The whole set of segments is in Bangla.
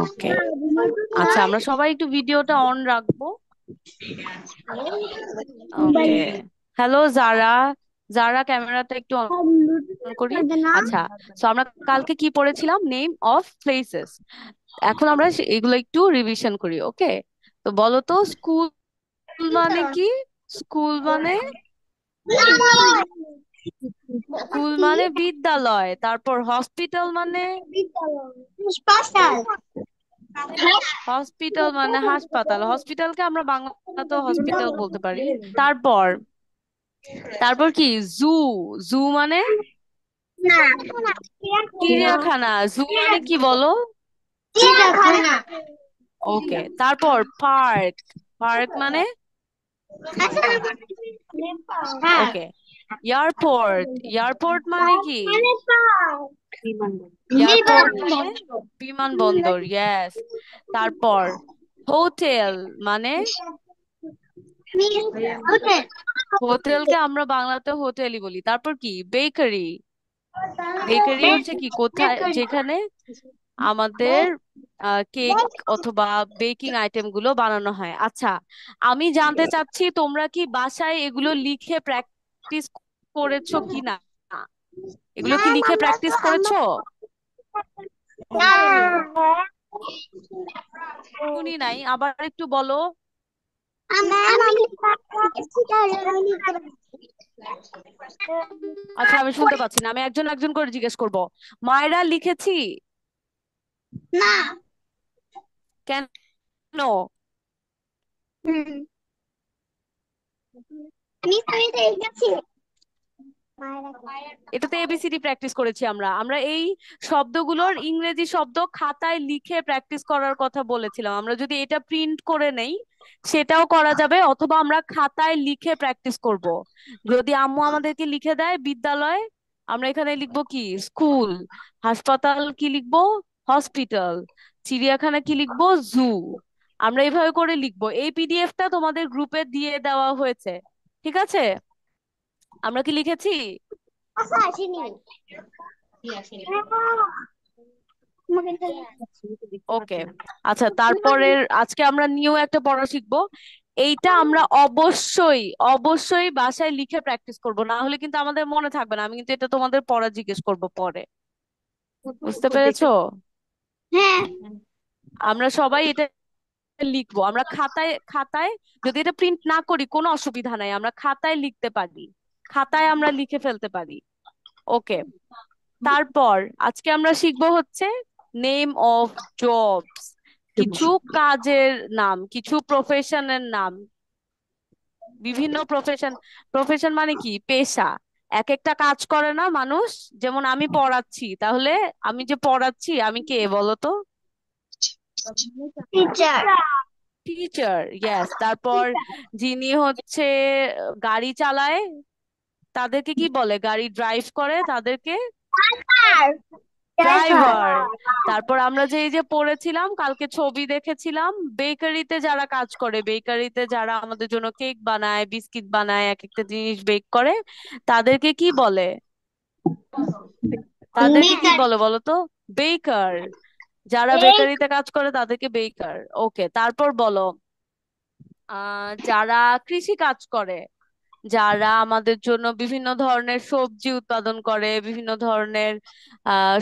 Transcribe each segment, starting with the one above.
ওকে, আচ্ছা আমরা সবাই একটু ভিডিওটা অন রাখবো। ওকে, হ্যালো জারা, জারা ক্যামেরাটা একটু অন করি। আচ্ছা, তো আমরা কালকে কি পড়েছিলাম? Name of places. এখন আমরা এগুলো একটু রিভিশন করি। ওকে, তো বলো তো স্কুল মানে কি? স্কুল মানে, স্কুল মানে বিদ্যালয়। তারপর হসপিটাল মানে, হসপিটাল মানে হাসপাতাল। হসপিটালকে আমরা বাংলাতেও হসপিটাল বলতে পারি। তারপর, তারপর কি? জু, জু মানে চিড়িয়াখানা। জু মানে কি বলো? ওকে, তারপর পার্ক, পার্ক মানে, ওকে, এয়ারপোর্ট, এয়ারপোর্ট মানে কি? এয়ারপোর্ট মানে বিমানবন্দর, ইয়েস। তারপর হোটেল মানে, হোটেলকে আমরা বাংলাতে হোটেলই বলি। তারপর কি? বেকারি, বেকারি হচ্ছে কি? কোথায়, যেখানে আমাদের কেক অথবা বেকিং আইটেম গুলো বানানো হয়। আচ্ছা, আমি জানতে চাচ্ছি তোমরা কি বাসায় এগুলো লিখে প্র্যাকটিস করেছো কিনা? এগুলো কি লিখে প্র্যাকটিস করেছো? শুনি নাই, আবার একটু বলো। আচ্ছা, আমি শুনতে পাচ্ছি না, আমি একজন একজন করে জিজ্ঞেস করব। মায়েরা লিখেছি? কেন? এটাতে এবিসিডি প্র্যাকটিস করেছি আমরা। আমরা এই শব্দগুলোর ইংরেজি শব্দ খাতায় লিখে প্র্যাকটিস করার কথা বলেছিলাম। আমরা যদি এটা প্রিন্ট করে নেই সেটাও করা যাবে, অথবা আমরা খাতায় লিখে প্র্যাকটিস করব। যদি আম্মু আমাদেরকে লিখে দেয় বিদ্যালয়, আমরা এখানে লিখবো কি? স্কুল। হাসপাতাল কি লিখবো? হসপিটাল। চিড়িয়াখানা কি লিখবো? জু। আমরা এইভাবে করে লিখবো। এই পিডিএফটা তোমাদের গ্রুপে দিয়ে দেওয়া হয়েছে, ঠিক আছে? আমরা কি লিখেছি? ওকে, আচ্ছা তারপরের আজকে আমরা নিউ একটা পড়া শিখবো। এইটা আমরা অবশ্যই অবশ্যই বাসায় লিখে প্র্যাকটিস করব, না হলে কিন্তু আমাদের মনে থাকবে না। আমি কিন্তু এটা তোমাদের পড়া জিজ্ঞেস করব পরে, বুঝতে পেরেছো? আমরা সবাই এটা লিখবো। আমরা খাতায় খাতায়, যদি এটা প্রিন্ট না করি কোনো অসুবিধা নাই, আমরা খাতায় লিখতে পারি, খাতায় আমরা লিখে ফেলতে পারি। ওকে, তারপর আজকে আমরা শিখবো হচ্ছে নেম অফ জবস, কিছু কাজের নাম, কিছু প্রফেশনের নাম। বিভিন্ন প্রফেশন, প্রফেশন মানে কি? পেশা। এক একটা কাজ করে না মানুষ? যেমন আমি পড়াচ্ছি, তাহলে আমি যে পড়াচ্ছি আমি কে বলো তো? Teacher, yes. তারপর যিনি হচ্ছে গাড়ি চালায় তাদেরকে কি বলে? গাড়ি ড্রাইভ করে তাদেরকে ড্রাইভার। তারপর আমরা যে এই যে পড়েছিলাম কালকে, ছবি দেখেছিলাম, বেকারিতে যারা কাজ করে, বেকারিতে যারা আমাদের জন্য কেক বানায়, বিস্কিট বানায়, এক একটা জিনিস বেক করে, তাদেরকে কি বলে? তাদেরকে কি বলে বলো তো? বেকার। যারা বেকারিতে কাজ করে তাদেরকে বেকার। ওকে, তারপর বলো যারা কৃষি কাজ করে, যারা আমাদের জন্য বিভিন্ন ধরনের সবজি উৎপাদন করে, বিভিন্ন ধরনের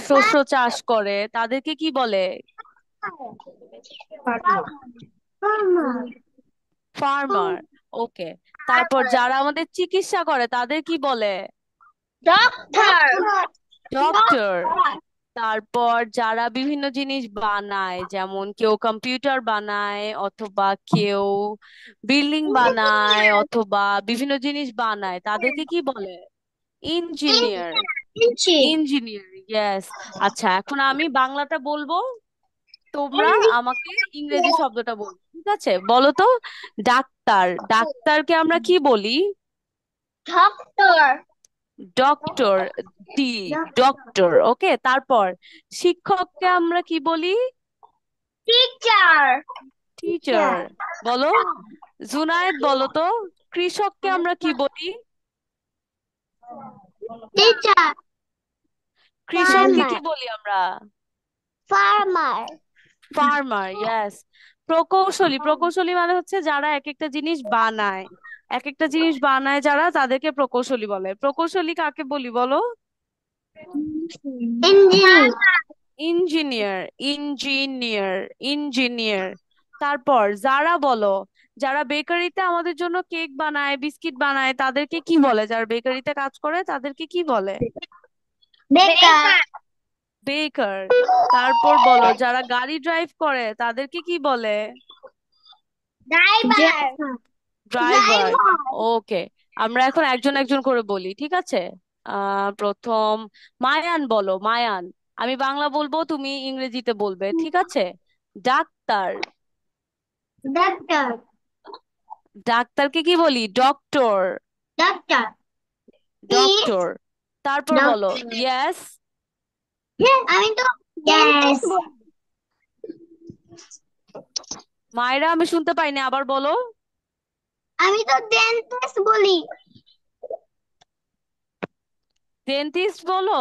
শস্য চাষ করে, তাদেরকে কি বলে? ফার্মার। ওকে, তারপর যারা আমাদের চিকিৎসা করে তাদের কি বলে? ডক্টর। তারপর যারা বিভিন্ন জিনিস বানায়, যেমন কেউ কম্পিউটার বানায়, অথবা কেউ বিল্ডিং বানায়, অথবা বিভিন্ন জিনিস বানায়, তাদেরকে কি বলে? ইঞ্জিনিয়ার। Engineer, yes. আচ্ছা, এখন আমি বাংলাটা বলবো, তোমরা আমাকে ইংরেজি শব্দটা বলবে, ঠিক আছে? বলো তো। ডাক্তার, ডাক্তারকে আমরা কি বলি? Doctor, D, doctor. ওকে, তারপর শিক্ষককে আমরা কি বলি? টিচার। বলো, জুনায়েদ বলো তো। কৃষককে আমরা কি বলি? কৃষককে কি বলি আমরা? Farmer, yes. প্রকৌশলী, প্রকৌশলী মানে হচ্ছে যারা এক একটা জিনিস বানায়, এক একটা জিনিস বানায় যারা, তাদেরকে প্রকৌশলী বলে। প্রকৌশলী কাকে বলি বলো? ইঞ্জিন। Engineer, engineer, engineer. তারপর যারা বলো, যারা বেকারিতে আমাদের জন্য কেক বানায়, বিস্কিট বানায়, তাদেরকে কি বলে? যারা বেকারিতে কাজ করে তাদেরকে কি বলে? বেকার। বেকার। তারপর বলো, যারা গাড়ি ড্রাইভ করে তাদেরকে কি বলে? ড্রাইভার। ড্রাইভার। ড্রাইভার। ওকে, আমরা এখন একজন একজন করে বলি, ঠিক আছে? প্রথম মায়ান বলো, মায়ান। আমি বাংলা বলবো, তুমি ইংরেজিতে বলবে, ঠিক আছে? ডাক্তার। ডাক্তার। ডাক্তারকে কি বলি? ডক্টর। ডাক্তার। ইস। ডক্টর। তারপর বলো ডক্টর। ইয়েস। আমি তো ডেন্টিস্ট বলি। মায়েরা আমি শুনতে পাইনি, আবার বলো। আমি তো ডেন্টিস্ট বলি। ডেন্টিস্ট বলো।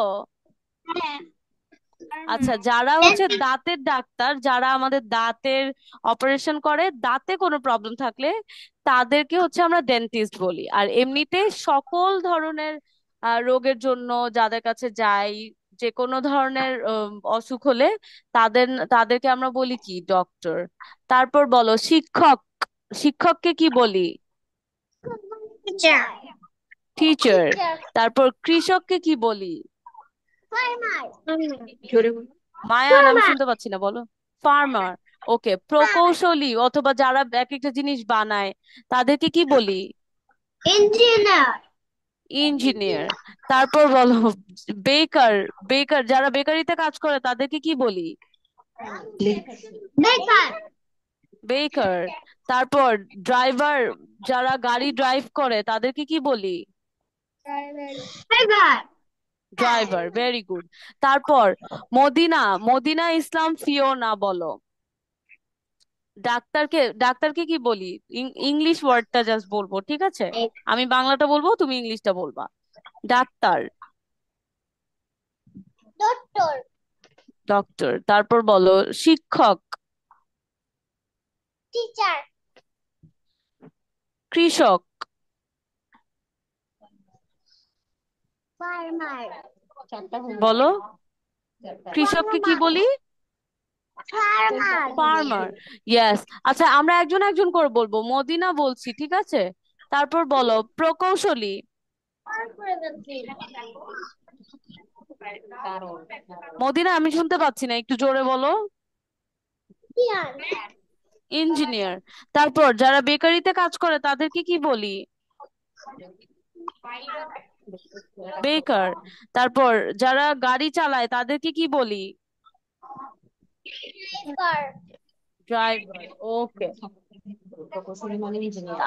হ্যাঁ। আচ্ছা, যারা হচ্ছে ডেন্টিস্ট। দাঁতের ডাক্তার, যারা আমাদের দাঁতের অপারেশন করে, দাঁতে কোনো প্রবলেম থাকলে তাদেরকে হচ্ছে আমরা ডেন্টিস্ট বলি। আর এমনিতে সকল ধরনের রোগের জন্য যাদের কাছে যাই, যে কোনো ধরনের অসুখ হলে তাদের তাদেরকে আমরা বলি কি? ডক্টর। তারপর বলো শিক্ষক। শিক্ষককে কি বলি? টিচার। টিচার। টিচার। তারপর কৃষককে কি বলি? ফার্মার। জোরে বলো। মায়ান আমি ফার্মার। শুনতে পাচ্ছি না, বলো। ফার্মার। ওকে, প্রকৌশলী অথবা যারা এক একটা জিনিস বানায় তাদেরকে কি বলি? ইঞ্জিনিয়ার। ইঞ্জিনিয়ার। তারপর বলো বেকার। বেকার, যারা বেকারিতে কাজ করে তাদেরকে কি বলি? বেকার। বেকার। তারপর ড্রাইভার, যারা গাড়ি ড্রাইভ করে তাদেরকে কি বলি? ড্রাইভার। Driver, very good. তারপর মদিনা, মদিনা ইসলাম ফিওনা বলো। ডাক্তারকে, ডাক্তারকে কি বলি? ইংলিশ ওয়ার্ডটা জাস্ট বলবো, ঠিক আছে? আমি বাংলাটা বলবো, তুমি ইংলিশটা বলবা। ডাক্তার। ডক্টর। ডক্টর। তারপর বলো শিক্ষক। টিচার। কৃষক। ফার্মার। বলো কৃষককে কি বলি? ফার্মার। Farmer, yes. আচ্ছা, আমরা একজন একজন করে বলবো। মদিনা বলছি, ঠিক আছে? তারপর বলো প্রকৌশলী। মদিনা আমি শুনতে পাচ্ছি না, একটু জোরে বলো। ইঞ্জিনিয়ার। তারপর যারা বেকারিতে কাজ করে তাদেরকে কি বলি? বেকার। তারপর যারা গাড়ি চালায় তাদেরকে কি বলি? ড্রাইভার। ওকে।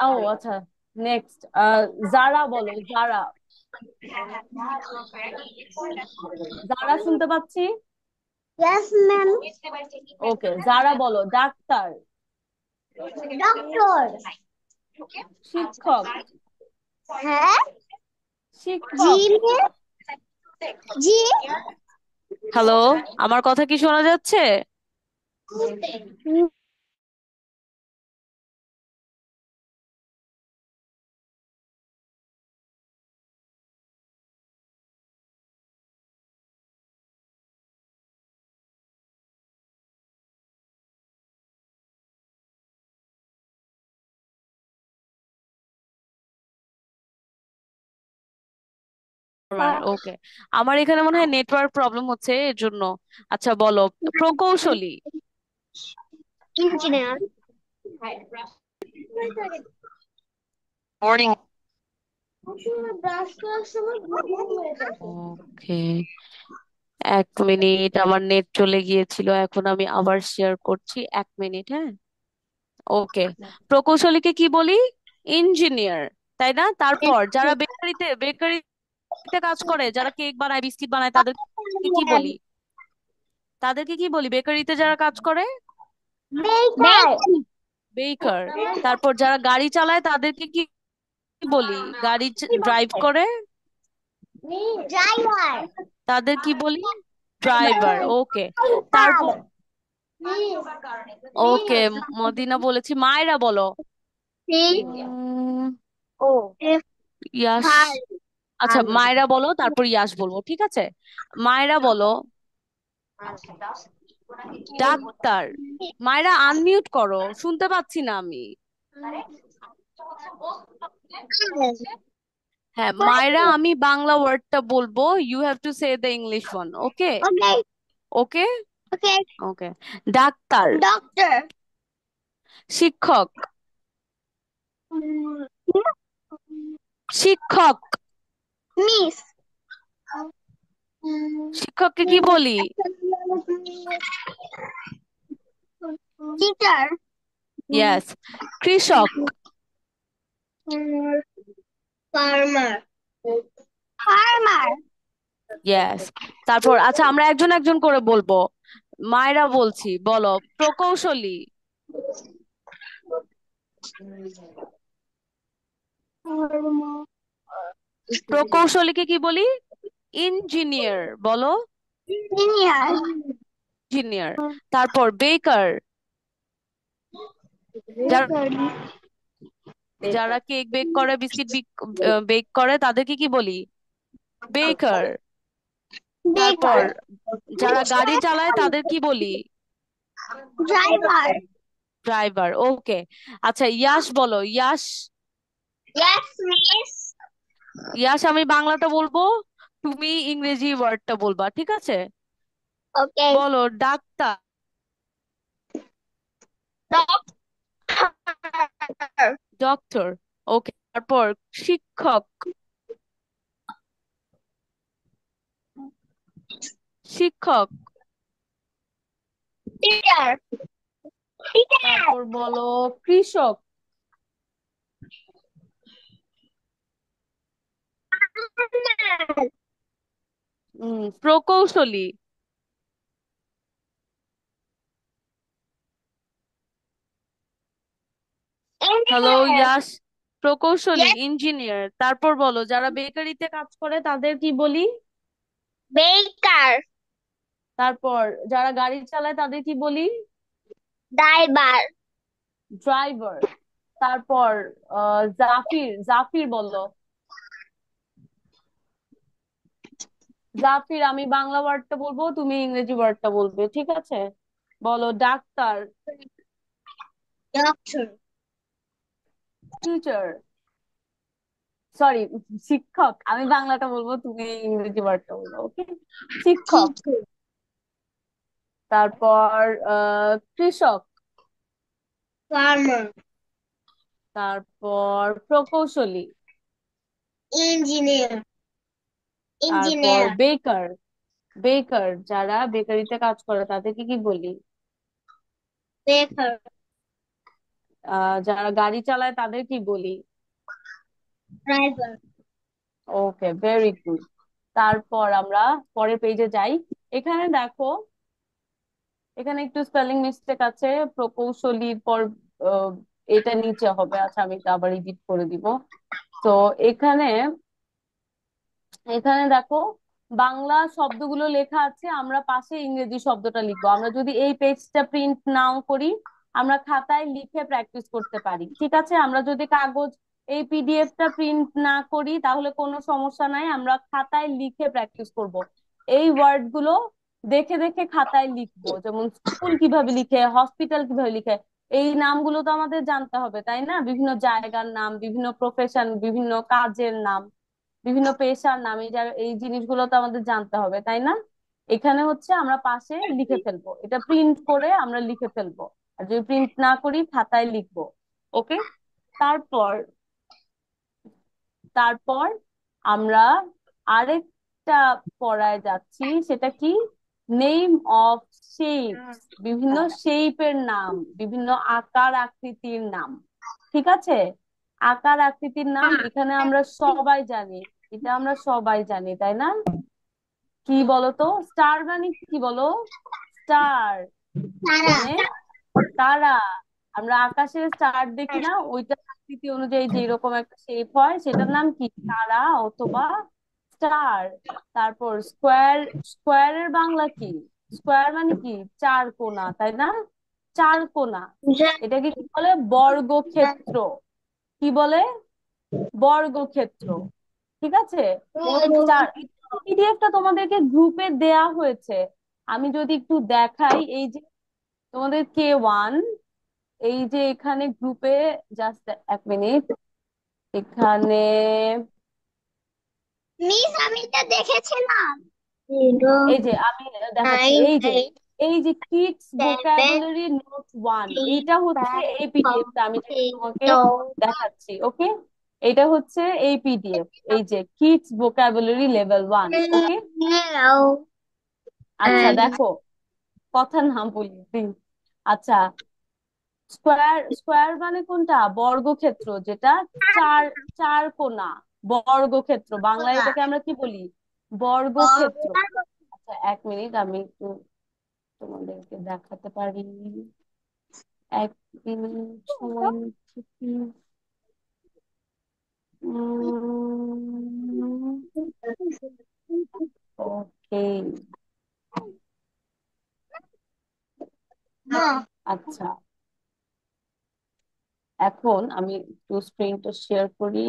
ও আচ্ছা, নেক্সট যারা বলো, যারা। যারা শুনতে পাচ্ছি। Yes, ma'am. ওকে, যারা বলো ডাক্তার। Doctor. শিক্ষক। হ্যাঁ। জি শিক্ষক। ma'am. জি। হ্যালো, আমার কথা কি শোনা যাচ্ছে? ওকে, আমার এখানে মনে হয় নেটওয়ার্ক প্রবলেম হচ্ছে, এর জন্য। আচ্ছা বলো প্রকৌশলী। ইঞ্জিনিয়ার। মর্নিং। ব্রাশ করার সময় ঘুম হয়ে যাচ্ছে। ওকে, এক মিনিট, আমার নেট চলে গিয়েছিল, এখন আমি আবার শেয়ার করছি, এক মিনিট, হ্যাঁ। ওকে, প্রকৌশলীকে কি বলি? ইঞ্জিনিয়ার, তাই না? তারপর যারা বেকারিতে কাজ করে, যারা কেক বানায়, বিস্কিট বানায়, তাদেরকে কি বলি? তাদেরকে কি বলি বেকারিতে যারা কাজ করে? বেকার। বেকার। তারপর যারা গাড়ি চালায় তাদেরকে কি বলি? গাড়ি ড্রাইভ করে ড্রাইভার। তাদের কি বলি? ড্রাইভার। ওকে। তারপর Miss. ওকে, Miss. মদিনা বলেছি। মায়েরা বলো। C উম, O F ইয়াস। five. আচ্ছা, মায়েরা বলো, তারপর ইয়াস বলবো, ঠিক আছে? মায়েরা বলো। ডাক্তার। মায়েরা আনমিউট করো, শুনতে পাচ্ছি না আমি। হ্যাঁ, মায়েরা, আমি বাংলা ওয়ার্ডটা বলবো, you have to say the English one. Okay? Okay. Okay. Okay. Okay. ডাক্তার। Doctor. শিক্ষক। Mm, শিক্ষক। Miss. শিক্ষককে কি বলি? Teacher. ইয়েস। কৃষক। Farmer. Farmer. ইয়েস। তারপর আচ্ছা, আমরা একজন একজন করে বলবো। মায়েরা বলছি, বলো। প্রকৌশলী। প্রকৌশলীকে কি বলি? ইঞ্জিনিয়ার বলো। Engineer. ইঞ্জিনিয়ার। তারপর বেকার। যারা যারা কেক বেক করে, বিস্কিট বেক করে, তাদেরকে কি বলি? বেকার। তারপর Baker. যারা গাড়ি চালায় তাদের কি বলি? Driver. ড্রাইভার। ওকে। আচ্ছা, ইয়াশ বলো। ইয়াশ। Yes, miss. ইয়াশ, আমি বাংলাটা বলবো, তুমি ইংরেজি ওয়ার্ডটা বলবা, ঠিক আছে? Okay. বলো। ডাক্তার। Doctor. ডক্টর। ওকে। তারপর শিক্ষক। শিক্ষক। Teacher. Teacher. তারপর বলো কৃষক। প্রকৌশলী। Hello Engineer. ইয়াশ। প্রকৌশলী, Yes, ইঞ্জিনিয়ার। তারপর বলো যারা বেকারিতে কাজ করে তাদের কি বলি? baker. তারপর যারা গাড়ি চালায় তাদের কি বলি? Driver. ড্রাইভার। তারপর জাফির। জাফির বলো। জাফির, আমি বাংলা ওয়ার্ডটা বলবো, তুমি ইংরেজি ওয়ার্ডটা বলবে, ঠিক আছে? বলো। ডাক্তার। Doctor. টিচার। সরি, শিক্ষক। আমি বাংলাটা বলবো, তুমি ইংরেজি ওয়ার্ডটা বলবো, ওকে? শিক্ষক। Teacher. তারপর কৃষক। Farmer. তারপর প্রকৌশলী। Engineer. তারপর Engineer. বেকার। বেকার, যারা বেকারিতে কাজ করে তাদেরকে কি বলি? Baker. যারা গাড়ি চালায় তাদের কি বলি? Driver. ওকে, ভেরি গুড। তারপর আমরা পরের পেজে যাই। এখানে দেখো, এখানে একটু স্পেলিং মিস্টেক আছে। প্রকৌশলীর পর আহ, এটা নিচে হবে। আচ্ছা, আমি এটা আবার এডিট করে দিব। তো এখানে এখানে দেখো, বাংলা শব্দগুলো লেখা আছে, আমরা পাশে ইংরেজি শব্দটা লিখবো। আমরা যদি এই পেজটা প্রিন্ট নাও করি, আমরা খাতায় লিখে প্র্যাকটিস করতে পারি, ঠিক আছে? আমরা যদি কাগজ, এই পিডিএফটা প্রিন্ট না করি তাহলে কোনো সমস্যা নাই, আমরা খাতায় লিখে প্র্যাকটিস করব। এই ওয়ার্ড গুলো দেখে দেখে খাতায় লিখবো, যেমন স্কুল কিভাবে লিখে, হসপিটাল কিভাবে লিখে। এই নামগুলো তো আমাদের জানতে হবে, তাই না? বিভিন্ন জায়গার নাম, বিভিন্ন প্রফেশন, বিভিন্ন কাজের নাম, বিভিন্ন পেশার নাম, এই জিনিসগুলো তো আমাদের জানতে হবে, তাই না? এখানে হচ্ছে আমরা পাশে লিখে ফেলবো, এটা প্রিন্ট করে আমরা লিখে ফেলবো। আর যদি প্রিন্ট না করি, খাতায় লিখবো। ওকে। তারপর তারপর আমরা আরেকটা পড়ায় যাচ্ছি, সেটা কি? Name of shapes. বিভিন্ন শেপের নাম, বিভিন্ন আকার আকৃতির নাম, ঠিক আছে? আকার আকৃতির নাম এখানে আমরা সবাই জানি, এটা আমরা সবাই জানি, তাই না? কি বলতো? স্টার মানে কি বলো? স্টার মানে Tara. তারা। আমরা আকাশের স্টার দেখি না, ওইটা আকৃতি অনুযায়ী যে রকম একটা শেপ হয়, সেটার নাম কি? তারা অথবা স্টার। তারপর স্কোয়ার। স্কোয়ারের বাংলা কি? স্কোয়ার মানে কি? চার কোণা, তাই না? চার কোণা। এটাকে কি বলে? বর্গক্ষেত্র। কি বলে? বর্গক্ষেত্র। ঠিক আছে। চার, পিডিএফটা তোমাদেরকে গ্রুপে দেয়া হয়েছে। আমি যদি একটু দেখাই, এই যে তোমাদের K1, এই যে এখানে গ্রুপে, জাস্ট এক মিনিট, এখানে মিস আমি এটা দেখেছিলাম। এই যে আমি দেখাচ্ছি, নাইন এই যে এইট এই যে kids seven vocabulary note 1, three এইটা হচ্ছে ফাইভ এই ফোর পিডিএফটা আমি যেটা থ্রি তোমাকে টু দেখাচ্ছি। ওকে, এটা হচ্ছে এই পিডিএফ, এই যে কিডস ভোকাবুলারি লেভেল 1। ওকে, জিরো আচ্ছা দেখো, কথা না বলি please। আচ্ছা, স্কোয়ার, স্কোয়ার মানে কোনটা? বর্গক্ষেত্র, যেটা চার, চার কোণা। বর্গক্ষেত্র, বাংলায় এটাকে আমরা কি বলি? বর্গক্ষেত্র। আচ্ছা এক মিনিট, আমি একটু তোমাদেরকে দেখাতে পারি, এক মিনিট সময় নিচ্ছি please। ওকে, আচ্ছা, এখন আমি একটু স্ক্রিনটা শেয়ার করি,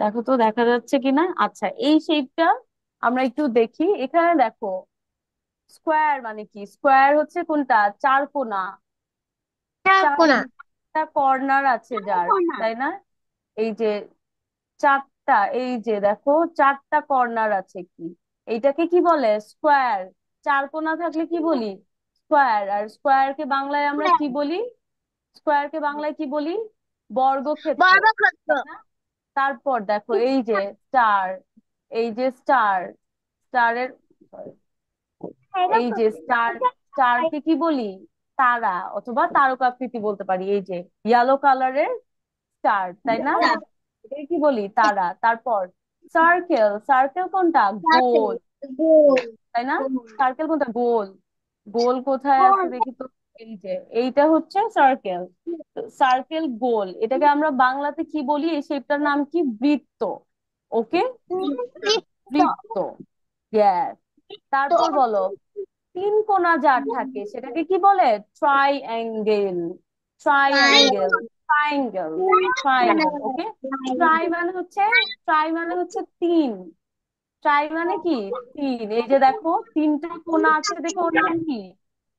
দেখো তো দেখা যাচ্ছে কিনা। আচ্ছা, এই শেপটা আমরা একটু দেখি। এখানে দেখো, স্কোয়ার মানে কি? স্কোয়ার হচ্ছে কোনটা? চার কোণা। চারটা কর্নার আছে যার, তাই না? এই যে চারটা, এই যে দেখো চারটা কর্নার আছে, কি এইটাকে কি বলে? স্কোয়ার। চার কোণা থাকলে কি বলি? স্কোয়ার। আর স্কোয়ারকে বাংলায় আমরা কি বলি? স্কোয়ারকে বাংলায় কি বলি? বর্গক্ষেত্র, বর্গক্ষেত্র। তাই না? তারপর দেখো এই যে স্টার, এই যে স্টার, স্টারের, এই যে স্টার, স্টারকে কি বলি? তারা অথবা তারকাকৃতি বলতে পারি। এই যে ইয়েলো কালারের স্টার, তাই না? এটাকে কি বলি? তারা। তারপর সার্কেল, সার্কেল কোনটা? গোল, তাই না? সার্কেল কোনটা? গোল। গোল কোথায় আছে দেখি তো, এই যে এইটা হচ্ছে সার্কেল। সার্কেল গোল, এটাকে আমরা বাংলাতে কি বলি? এই শেপটার নাম কি? বৃত্ত। ওকে, বৃত্ত। ইয়েস। তারপর বলো, তিন কোণা যার থাকে সেটাকে কি বলে? Triangle. Triangle, triangle, triangle. Okay, tri মানে হচ্ছে, ট্রাই মানে হচ্ছে তিন। ট্রাই মানে কি? তিন। এই যে দেখো তিনটা কোণা আছে, দেখো ওর নাম কি?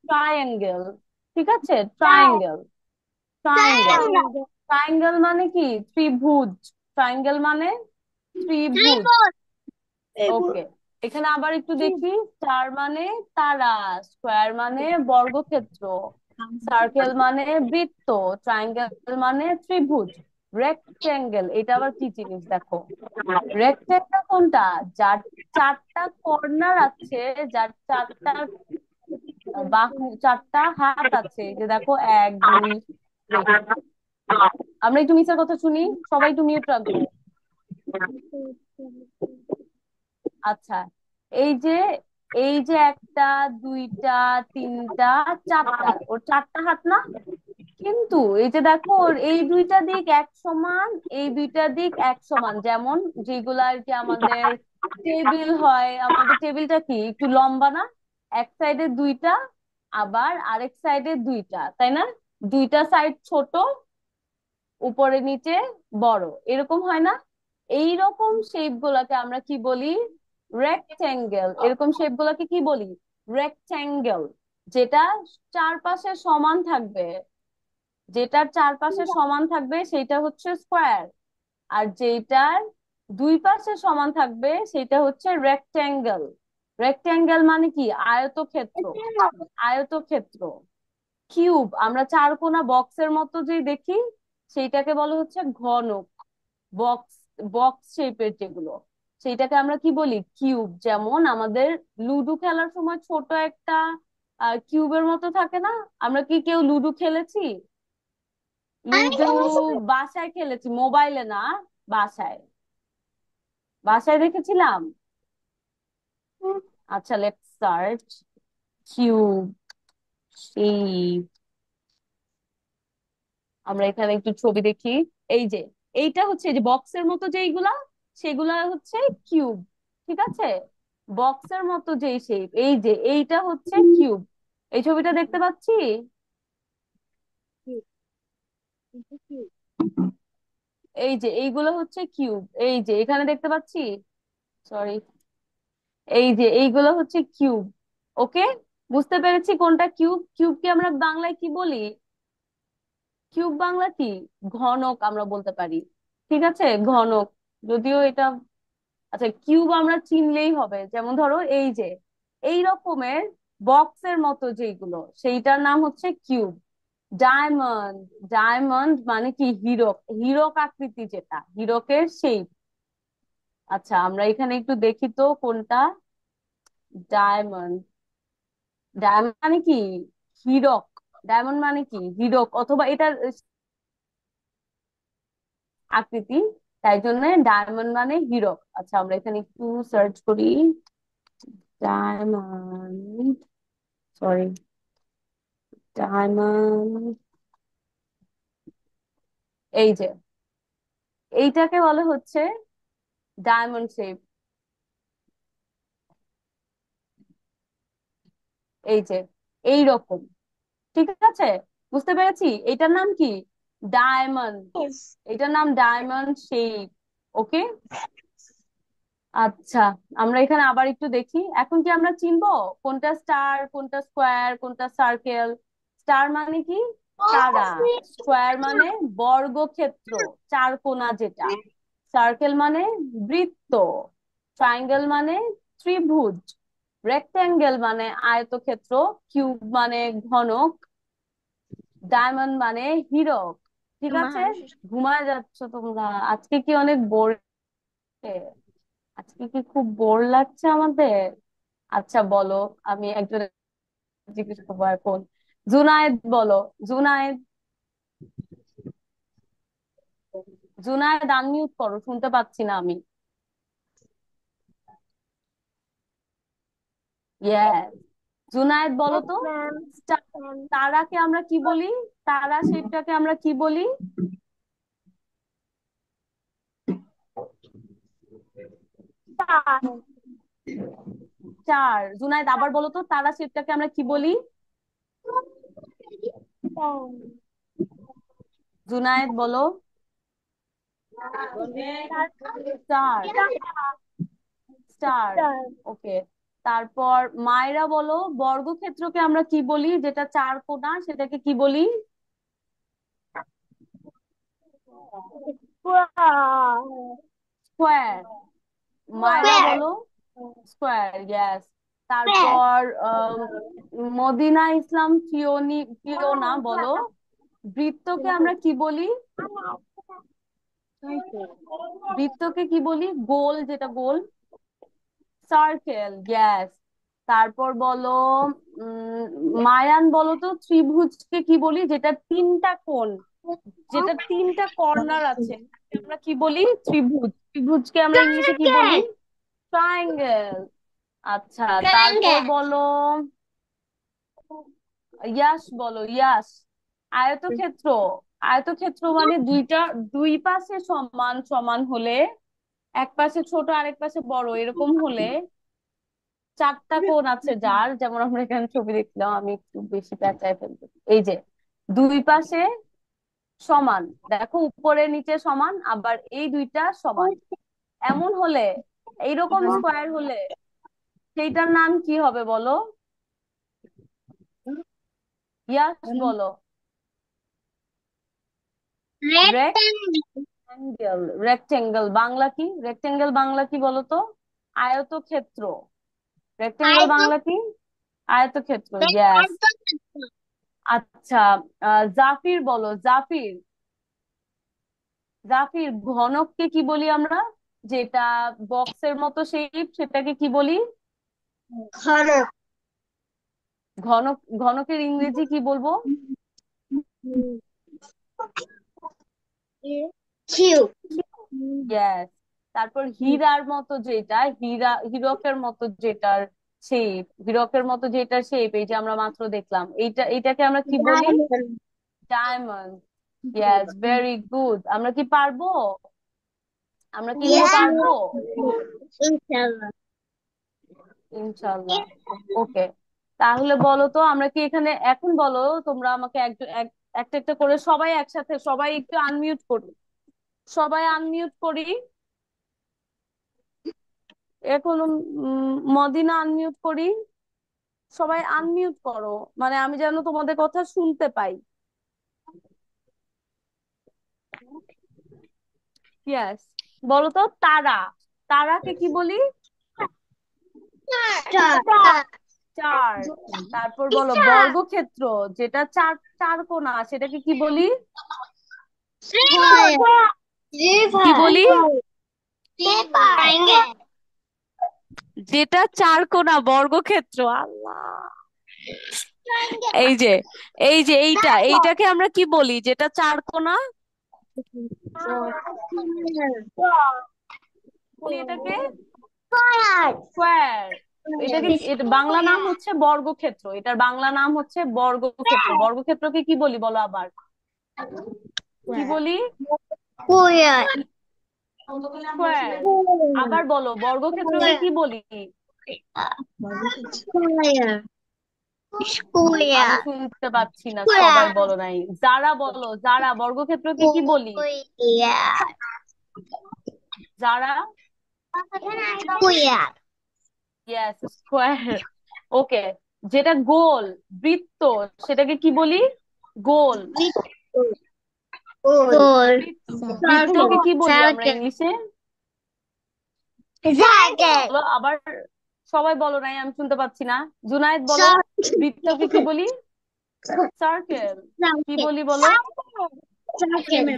ট্রাইঅ্যাঙ্গেল। ঠিক আছে, ট্রাইঙ্গেল, ট্রাইঙ্গেল। ট্রাইঙ্গেল মানে কি? ত্রিভুজ। ট্রাইঙ্গেল মানে ত্রিভুজ। ওকে, এখানে আবার একটু দেখি। স্টার মানে তারা, স্কোয়ার মানে বর্গক্ষেত্র, সার্কেল মানে বৃত্ত, ট্রায়াঙ্গেল মানে ত্রিভুজ, রেক্টেঙ্গেল এটা আবার কি জিনিস দেখো? রেক্টেঙ্গেল কোনটা? যার চারটা কর্নার আছে, যার চারটা বাহু, চারটা হাত আছে। এই যে দেখো, এক, দুই, wait, আমরা একটু নিচের কথা শুনি, সবাই একটু মিউট রাখবো। আচ্ছা, এই যে, এই যে একটা, দুইটা, তিনটা, চারটা, ওর চারটা হাত না? কিন্তু এই যে দেখো, ওর এই দুইটা দিক এক সমান, এই দুইটা দিক এক সমান। যেমন যেগুলা আর কি আমাদের টেবিল হয়, আমাদের টেবিলটা কি একটু লম্বা না? এক সাইডে দুইটা, আবার আরেক সাইডে দুইটা, তাই না? দুইটা সাইড ছোট, উপরে নিচে বড়, এরকম হয় না? এই রকম শেপ গুলাকে আমরা কি বলি? রেক্টেঙ্গেল। এরকম শেপ গুলাকে কি বলি? রেক্টেঙ্গেল। যেটা চারপাশে সমান থাকবে, যেটার চারপাশে সমান থাকবে সেটা হচ্ছে স্কোয়ার। আর যেটার দুই পাশে সমান থাকবে সেটা হচ্ছে রেক্টেঙ্গেল। রেক্টেঙ্গেল মানে কি? আয়তক্ষেত্র। আয়তক্ষেত্র। কিউব, আমরা চারকোনা বক্সের মতো যে দেখি, সেইটাকে বলা হচ্ছে ঘনক। বক্স, বক্স শেপের যেগুলো, সেইটাকে আমরা কি বলি? কিউব। যেমন আমাদের লুডো খেলার সময় ছোট একটা কিউবের মতো থাকে না? আমরা কি কেউ লুডো খেলেছি? লুডো বাসায় খেলেছি, মোবাইলে না, বাসায়, বাসায় দেখেছিলাম। আচ্ছা, লেটস সার্চ কিউব শেপ। আমরা এখানে একটু ছবি দেখি। এই যে এইটা হচ্ছে, এই যে বক্সের মতো যেইগুলা, সেগুলা হচ্ছে কিউব। ঠিক আছে, বক্সের মতো যেই শেপ, এই যে এইটা হচ্ছে কিউব। এই ছবিটা দেখতে পাচ্ছি। এই যে এইগুলো হচ্ছে কিউব, এই যে এখানে দেখতে পাচ্ছি। সরি, এই যে এইগুলো হচ্ছে কিউব। ওকে, বুঝতে পেরেছি কোনটা কিউব। কিউবকে আমরা বাংলায় কি বলি? কিউব বাংলা কি? ঘনক আমরা বলতে পারি। ঠিক আছে, ঘনক। যদিও এটা, আচ্ছা কিউব আমরা চিনলেই হবে। যেমন ধরো এই যে এই রকমের বক্সের মতো যেগুলো, সেইটার নাম হচ্ছে কিউব। ডায়মন্ড, ডায়মন্ড মানে কি? হীরক, হীরক আকৃতি, যেটা হীরকের শেপ। আচ্ছা আমরা এখানে একটু দেখি তো কোনটা ডায়মন্ড। ডায়মন্ড মানে কি? হীরক। ডায়মন্ড মানে কি? হীরক, অথবা এটার আকৃতি, তাই জন্য ডায়মন্ড মানে হীরক। আচ্ছা আমরা এখানে একটু সার্চ করি। ডায়মন্ড, সরি, ডায়মন্ড, এই যে এইটাকে বলে হচ্ছে ডায়মন্ড শেপ। এই যে এই রকম, ঠিক আছে, বুঝতে পেরেছি। এটার নাম কি? ডায়মন্ড। Yes. এটার নাম ডায়মন্ড শেপ। ওকে। আচ্ছা আমরা এখানে আবার একটু দেখি, এখন কি আমরা চিনবো কোনটা স্টার, কোনটা স্কোয়ার, কোনটা সার্কেল? স্টার মানে কি? তারা। স্কোয়ার মানে বর্গক্ষেত্র, চার কোণা যেটা। সার্কেল মানে বৃত্ত। ট্রায়াঙ্গেল মানে ত্রিভুজ। রেক্টেঙ্গেল মানে আয়তক্ষেত্র। কিউব মানে ঘনক। ডায়মন্ড মানে হীরক। ঠিক আছে, ঘুমায় যাচ্ছ তোমরা? আজকে কি অনেক বোর, আজকে কি খুব বোর লাগছে আমাদের? আচ্ছা বলো, আমি একজন জিজ্ঞেস করবো এখন। জুনায়েদ বলো। জুনায়েদ, জুনায়েদ আনমিউট করো, শুনতে পাচ্ছি না আমি। ইয়েস, জুনায়েদ বলো তো। Ma'am. তারাকে আমরা কি বলি? তারা শেপটাকে আমরা কি বলি? চার। জুনায়েদ আবার বলো তো, তারা শেপটাকে আমরা কি বলি? জুনায়েদ বলো। Star, star. ওকে। তারপর মায়েরা বলো, বর্গক্ষেত্রকে আমরা কি বলি, যেটা চার কোণা, সেটাকে কি বলি? স্কোয়ার। মায়েরা Square. বলো স্কোয়ার, ইয়েস। তারপর মদিনা ইসলাম ফিওনা বলো, বৃত্তকে আমরা কি বলি? বৃত্তকে কি বলি? গোল, যেটা গোল। Circle, yes. তারপর বলো উম মায়ান বলো তো, ত্রিভুজকে কি বলি, যেটা তিনটা কোণ, যেটা তিনটা কর্নার আছে, তাকে আমরা কি বলি? ত্রিভুজ। ত্রিভুজকে আমরা ইংলিশে কি বলি? Triangle. ট্রায়াঙ্গেল। আচ্ছা তারপর Triangle. বলো ইয়াস, বলো ইয়াস। আয়তক্ষেত্র। আয়তক্ষেত্র মানে দুইটা, দুই পাশে সমান সমান হলে, এক পাশে ছোট আরেক পাশে বড় এরকম হলে, চারটা কোণ আছে যার, যেমন আমরা এখানে ছবি দেখলাম, আমি একটু বেশি পেঁচায় ফেলবো। এই যে দুই পাশে সমান, দেখো উপরে নিচে সমান, আবার এই দুইটা সমান, এমন হলে, এইরকম স্কোয়ার হলে, সেইটার নাম কি হবে বলো? ইয়াস বলো। Rectangle. রেক্টেঙ্গেল। রেক্টেঙ্গেল বাংলা কি? রেক্টেঙ্গেল বাংলা কি বলো তো? আয়তক্ষেত্র। রেক্টেঙ্গেল I বাংলা কি? আয়তক্ষেত্র, ইয়েস। don't. আচ্ছা জাফির বলো, জাফির। জাফির, ঘনককে কি বলি আমরা, যেটা বক্সের মতো শেপ, সেটাকে কি বলি? ঘনক। ঘনক, ঘনকের ইংরেজি কি বলবো? কিউব। ইয়েস। তারপর হীরার মতো যেটা, হীরা, হীরকের মতো যেটার শেপ, হীরকের মতো যেটার শেপ, এই যে আমরা মাত্র দেখলাম, এইটা, এইটাকে আমরা কি বলি? Diamond. Diamond. Yes, very good. আমরা কি পারবো? আমরা কিন্তু Yes. পারবো। Inshallah. ইনশাল্লাহ। ওকে, তাহলে বলো তো আমরা কি এখানে এখন বলো, তোমরা আমাকে একটা একটা করে সবাই একসাথে, সবাই একটু আনমিউট করি, সবাই আনমিউট করি এখন। মদিনা আনমিউট করি, সবাই আনমিউট করো, মানে আমি যেন তোমাদের কথা শুনতে পাই। ইয়েস, বলো তো তারা, তারাকে কি বলি? চার। তারপর বলো বর্গক্ষেত্র, যেটা চার চার কোণা, সেটাকে কি বলি? কি বলি? যেটা চার কোণা বর্গক্ষেত্র, আল্লাহ, এই যে, এই যে এইটাকে আমরা কি বলি যেটা চার কোণা? বলি এটাকে স্কোয়ার। এটাকে, এটা বাংলা নাম হচ্ছে বর্গক্ষেত্র, এটার বাংলা নাম হচ্ছে বর্গক্ষেত্র। বর্গক্ষেত্রকে কি বলি বলো আবার, কি বলি? স্কোয়ার। আবার বলো বর্গক্ষেত্রকে কি বলি? আমি শুনতে পাচ্ছি না, সবাই বলো নাই। যারা বলো, যারা বর্গক্ষেত্রকে কি বলি? যারা, ইয়েস, স্কোয়ার। ওকে, যেটা গোল, বৃত্ত, সেটাকে কি বলি? গোল। বৃত্তকে কি বলি আমরা ইংলিশে? বলো আবার, সবাই বলো নাই, আমি শুনতে পাচ্ছি না। জুনায়েদ বলো, বৃত্তকে কি বলি? সার্কেল। কি বলি বলো?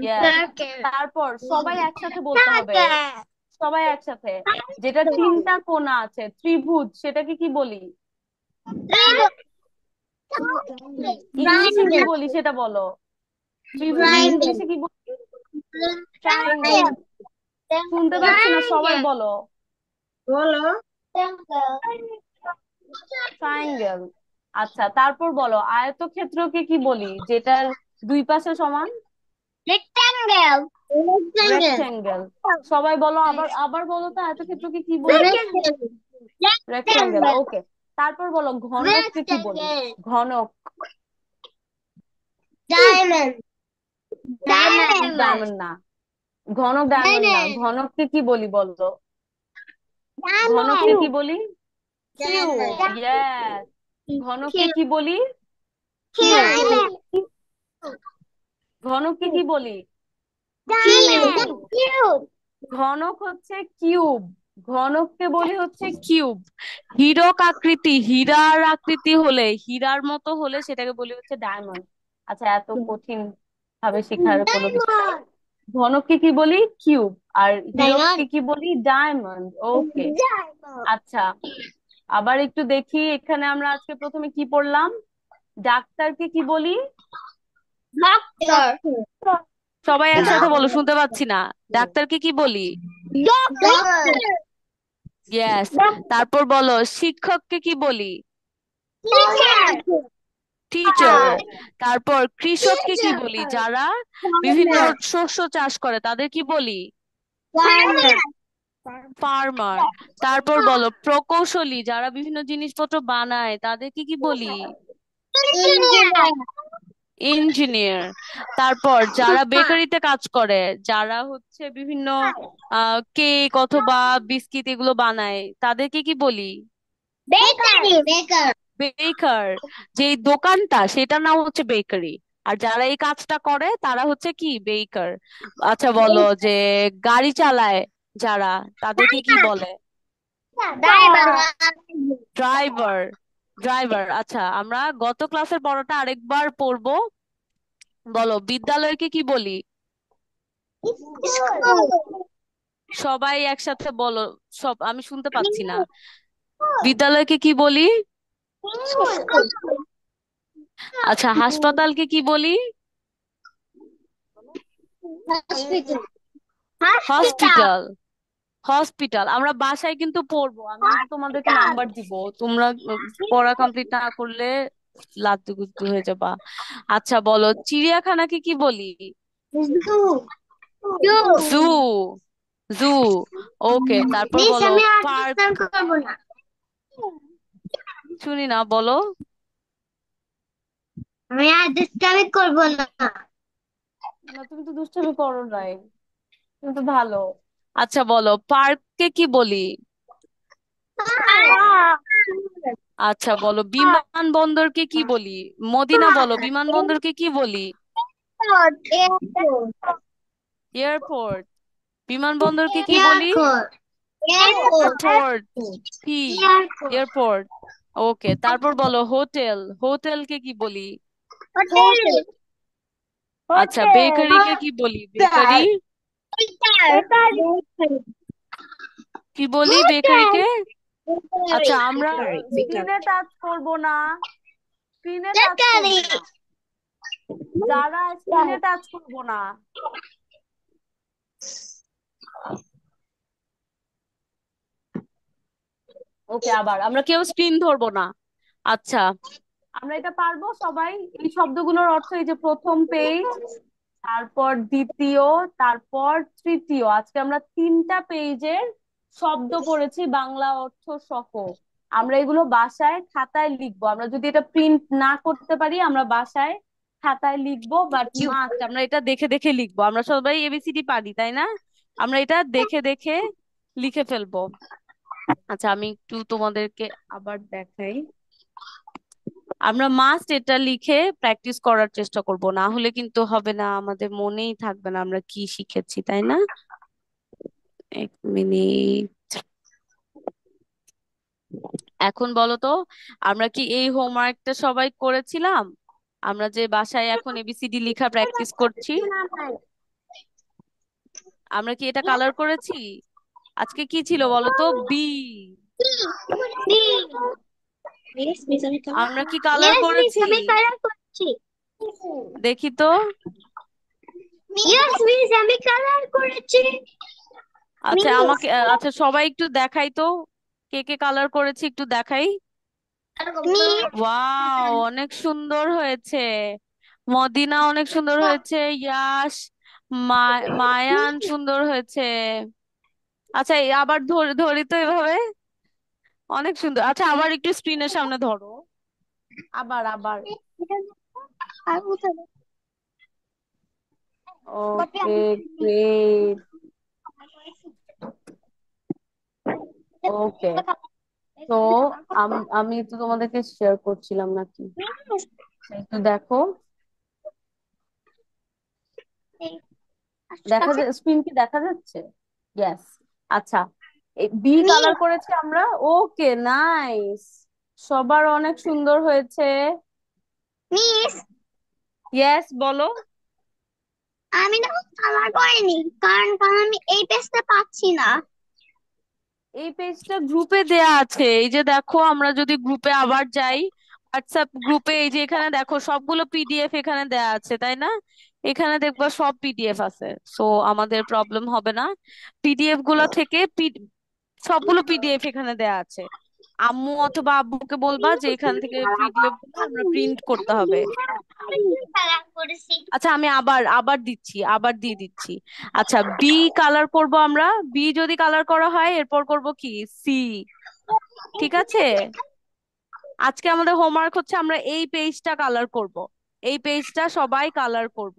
ইয়েস। তারপর সবাই একসাথে বলতে হবে, সবাই একসাথে, যেটা তিনটা কোণা আছে, ত্রিভুজ, সেটাকে কি বলি? ইংলিশে কি বলি সেটা বলো, ত্রিভুজকে ইংলিশে কি বলি? ট্রায়াঙ্গেল। শুনতে পাচ্ছি না, সবাই বলো। ট্রায়াঙ্গেল। আচ্ছা, তারপর বলো আয়তক্ষেত্রকে কি বলি যেটার দুই পাশে সমান? রেক্টেঙ্গেল। সবাই বলো, আবার আবার বলো তো আয়তক্ষেত্রকে কি বলি? রেক্টেঙ্গেল। ওকে, তারপর বলো ঘনককে কি বলি? ঘনক, ডায়মন্ড না, ঘনক ডায়মন্ড না, ঘনককে কি বলি বলো? ঘনককে কি বলি? কিউব। ইয়েস, ঘনককে কি বলি? কিউব। ঘনককে কি বলি? ঘনক হচ্ছে কিউব, ঘনককে বলি হচ্ছে কিউব। হীরক আকৃতি, হীরার আকৃতি হলে, হীরার মতো হলে সেটাকে বলি হচ্ছে ডায়মন্ড। আচ্ছা, এত কঠিন ভাবে শেখার কোনো কিছু নাই। ঘনককে কি বলি? কিউব। আর হীরককে কি বলি? ডায়মন্ড। ওকে, আচ্ছা, আবার একটু দেখি এখানে আমরা আজকে প্রথমে কি পড়লাম। ডাক্তারকে কি বলি? সবাই একসাথে বলো, শুনতে পাচ্ছি না। ডাক্তারকে কি বলি? ইয়েস। তারপর বলো শিক্ষককে কি বলি? টিচার। তারপর কৃষককে কি বলি? যারা বিভিন্ন শস্য চাষ করে তাদের কি বলি? ফার্মার। তারপর বলো প্রকৌশলী, যারা বিভিন্ন জিনিসপত্র বানায় তাদেরকে কি বলি? ইঞ্জিনিয়ার। তারপর যারা বেকারিতে কাজ করে, যারা হচ্ছে বিভিন্ন কেক অথবা বিস্কিট এগুলো বানায়, তাদেরকে কি বলি? বেকার। যে দোকানটা সেটার নাম হচ্ছে বেকারি, আর যারা এই কাজটা করে তারা হচ্ছে কি? বেকার। আচ্ছা বলো যে গাড়ি চালায় যারা, তাদেরকে কি বলে? ড্রাইভার। ড্রাইভার। আচ্ছা, আমরা গত ক্লাসের পড়াটা আরেকবার পড়বো। বলো বিদ্যালয়কে কি বলি? সবাই একসাথে বলো, সব, আমি শুনতে পাচ্ছি না। বিদ্যালয়কে কি বলি? আচ্ছা, হাসপাতালকে কি বলি? হসপিটাল। হসপিটাল। আমরা বাসায় কিন্তু পড়বো, আমি কিন্তু তোমাদেরকে নাম্বার দিব, তোমরা পড়া কমপ্লিট না করলে লাদ্দু গুদ্দু হয়ে যাবা। আচ্ছা বলো চিড়িয়াখানাকে কি বলি? জু। জু। ওকে, তারপর বলো পার্ক। শুনি না, বলো। আমি আর দুষ্টামি করবো না। না, তুমি তো দুষ্টামি করো নাই, তুমি তো ভালো। আচ্ছা বলো, পার্ককে কি বলি? আচ্ছা বলো, বিমানবন্দরকে কি বলি? মদিনা বলো, বিমানবন্দরকে কি বলি? এয়ারপোর্ট। বিমানবন্দরকে কি বলি? Airport. Airport. Airport. P. Airport. Airport. Okay, তারপর বলো হোটেল, হোটেলকে কি বলি? হোটেল। আচ্ছা, হোটেল। বেকারিকে কি বলি? বেকারি। হোটেল। কি বলি হোটেল। বেকারিকে? বেকারি। আচ্ছা, আমরা বেকারি। বেকারি। স্ক্রিনে টাচ করব না, স্ক্রিনে টাচ করব বেকারি। না, যারা স্ক্রিনে টাচ করব না। ওকে, আবার আমরা কেউ স্ক্রিন ধরবো না। আচ্ছা, আমরা এটা পারবো সবাই। এই শব্দগুলোর অর্থ এই যে প্রথম পেজ, তারপর দ্বিতীয়, তারপর তৃতীয়। আজকে আমরা তিনটা পেজের শব্দ পড়েছি বাংলা অর্থ সহ। আমরা এগুলো বাসায় খাতায় লিখবো। আমরা যদি এটা প্রিন্ট না করতে পারি, আমরা বাসায় খাতায় লিখবো, বাট মাস্ট আমরা এটা দেখে দেখে লিখবো। আমরা সবাই এবিসিডি পারি, তাই না? আমরা এটা দেখে দেখে লিখে ফেলবো। আচ্ছা, আমি একটু তোমাদেরকে আবার দেখাই। আমরা মাস্ট এটা লিখে প্র্যাকটিস করার চেষ্টা করব, না হলে কিন্তু হবে না, আমাদের মনেই থাকবে না আমরা কি শিখেছি, তাই না? 1 মিনিট। এখন বলো তো, আমরা কি এই হোমওয়ার্কটা সবাই করেছিলাম? আমরা যে বাসায় এখন এবিসিডি লেখা প্র্যাকটিস করছি, আমরা কি এটা কালার করেছি? আজকে কি ছিল বলো তো? বি। Yes, miss, আমি কালার আমরা কি করছি। কালার Yes, miss, করেছি? আমি কালার করছি। দেখি তো। Yes, miss, আমি কালার করেছি। আচ্ছা মিস। আমাকে আচ্ছা, সবাই একটু দেখাই তো, কে কে কালার করেছি একটু দেখাই। মিস। ওয়াও, অনেক সুন্দর হয়েছে। মদিনা অনেক সুন্দর হয়েছে। ইয়াশ, মায়ান সুন্দর হয়েছে। আচ্ছা, আবার ধরি ধরি তো এভাবে। অনেক সুন্দর। আচ্ছা, আবার একটু স্ক্রিনের সামনে ধরো। আবার আবার। আর কোথায়? কপি ওকে, আমি গ্রেট। ওকে, তো আমি তো তোমাদেরকে শেয়ার করছিলাম নাকি? একটু দেখো। দেখা যায়, স্ক্রিন কি দেখা যাচ্ছে? ইয়েস। আচ্ছা, বি কালার মিস। করেছি আমরা। ওকে, নাইস। সবার অনেক সুন্দর হয়েছে। মিস, ইয়েস, বলো। আমি না কালার করিনি, কারণ আমি এই পেজটা পাচ্ছি না। এই পেজটা গ্রুপে দেয়া আছে, এই যে দেখো, আমরা যদি গ্রুপে আবার যাই, হোয়াটসঅ্যাপ গ্রুপে, এই যে এখানে দেখো সবগুলো পিডিএফ এখানে দেয়া আছে, তাই না? এখানে দেখবা সব পিডিএফ আছে, সো আমাদের প্রবলেম হবে না। পিডিএফ গুলা থেকে সবগুলো পিডিএফ এখানে দেয়া আছে। আম্মু অথবা আব্বুকে বলবা যে এখান থেকে পিডিএফ গুলো আমরা প্রিন্ট করতে হবে। কালার করেছি। আচ্ছা, আমি আবার আবার দিচ্ছি, আবার দিয়ে দিচ্ছি। আচ্ছা, বি কালার করব আমরা। বি যদি কালার করা হয়, এরপর করব কি? সি। ঠিক আছে। আজকে আমাদের হোমওয়ার্ক হচ্ছে আমরা এই পেজটা কালার করব। এই পেজটা সবাই কালার করব।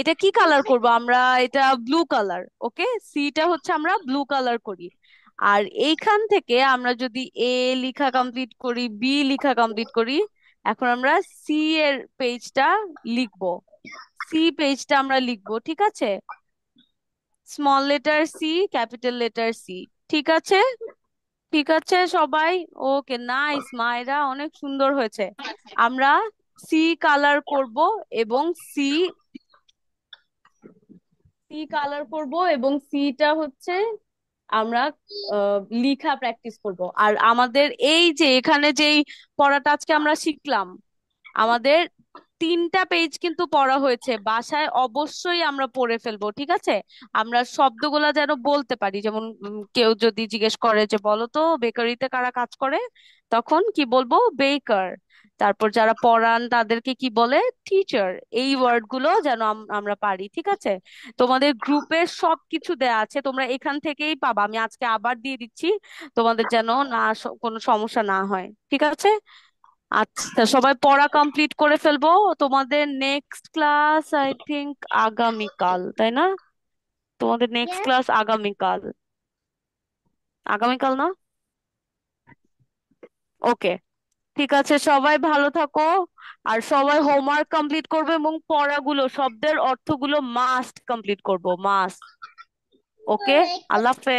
এটা কি কালার করব আমরা? এটা ব্লু কালার। ওকে, সিটা হচ্ছে আমরা ব্লু কালার করি। আর এইখান থেকে আমরা যদি এ লেখা কমপ্লিট করি, বি লেখা কমপ্লিট করি, এখন আমরা সি এর পেজটা লিখবো। সি পেজটা আমরা লিখবো, ঠিক আছে? Small letter C, capital letter C. ঠিক আছে, ঠিক আছে সবাই। ওকে, নাইস মায়েরা, অনেক সুন্দর হয়েছে। আমরা সি কালার করব, এবং সি সি কালার করব, এবং সিটা হচ্ছে আমরা লিখা প্র্যাকটিস করব। আর আমাদের এই যে এখানে যেই পড়াটা আজকে আমরা শিখলাম, আমাদের তিনটা পেজ কিন্তু পড়া হয়েছে। বাসায় অবশ্যই আমরা পড়ে ফেলবো, ঠিক আছে? আমরা শব্দগুলা যেন বলতে পারি। যেমন কেউ যদি জিজ্ঞেস করে যে বলো তো বেকারিতে কারা কাজ করে, তখন কি বলবো? বেকার। তারপর যারা পড়ান তাদেরকে কি বলে? টিচার। এই ওয়ার্ড গুলো যেন আমরা পারি, ঠিক আছে? তোমাদের গ্রুপে সবকিছু দেয়া আছে, তোমরা এখান থেকেই পাবা। আমি আজকে আবার দিয়ে দিচ্ছি, তোমাদের যেন না কোনো সমস্যা না হয়, ঠিক আছে? আচ্ছা, সবাই পড়া কমপ্লিট করে ফেলবো। তোমাদের নেক্সট ক্লাস আই থিংক আগামীকাল, তাই না? তোমাদের নেক্সট Yes. ক্লাস আগামীকাল। আগামীকাল না? ওকে, ঠিক আছে, সবাই ভালো থাকো। আর সবাই হোমওয়ার্ক কমপ্লিট করবে, এবং পড়াগুলো, শব্দের অর্থগুলো মাস্ট কমপ্লিট করবো, মাস্ট। ওকে, আল্লাহ হাফেজ।